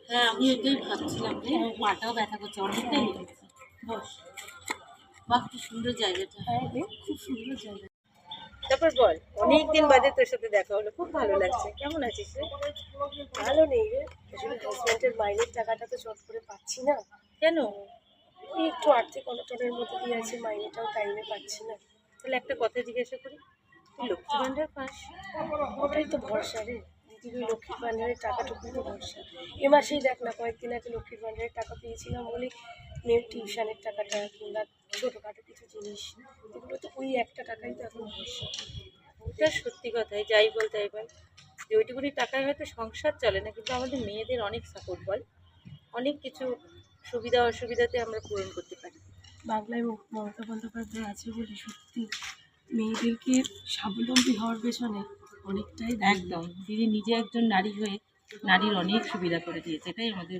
হ্যাঁ, আমি এটাই ভাবছিলাম যে মাটাও ব্যথা করছে, অনেকটাই লেগেছে। বস, বাহ কি সুন্দর জায়গাটা। হ্যাঁ রে, খুব সুন্দর জায়গা। তারপর বল, অনেকদিন বাদে তোর সাথে দেখা হলো, খুব ভালো লাগছে। কেমন আছিস রে? ভালো নেই রে, আসলে হাজব্যান্ডের মাইনের টাকাটা তো চট করে পাচ্ছি না। কেন? ওই একটু আর্থিক অনটনের মধ্যে দিয়ে আছে, মাইনেটাও টাইমে পাচ্ছি না। তাহলে একটা কথা জিজ্ঞাসা করি, তুই লক্ষ্মী ভান্ডার পাস? ওটাই তো ভরসা রে, দিদির ওই লক্ষ্মীর ভান্ডারের টাকাটুকুই তো ভরসা। এ মাসেই দেখ না, কয়েকদিন আগে লক্ষ্মীর ভান্ডারের টাকা পেয়েছিলাম বলে মেয়ের টিউশনের টাকাটা কিংবা ছোটোখাটো কিছু জিনিস, এগুলো তো ওই একটা টাকাই তো এখন ভরসা। এটা সত্যি কথাই, যাই বল তাই বল, যে ওইটুকুনি টাকায় হয়তো সংসার চলে না, কিন্তু আমাদের মেয়েদের অনেক সাপোর্ট বল, অনেক কিছু সুবিধা অসুবিধাতে আমরা পূরণ করতে পারি। বাংলায় মমতা বন্দ্যোপাধ্যায় আছে বলে সত্যি মেয়েদেরকে স্বাবলম্বী হওয়ার পেছনে অনেকটাই একদম, দিদি নিজে একজন নারী হয়ে নারীর অনেক সুবিধা করে দিয়েছে, এটাই আমাদের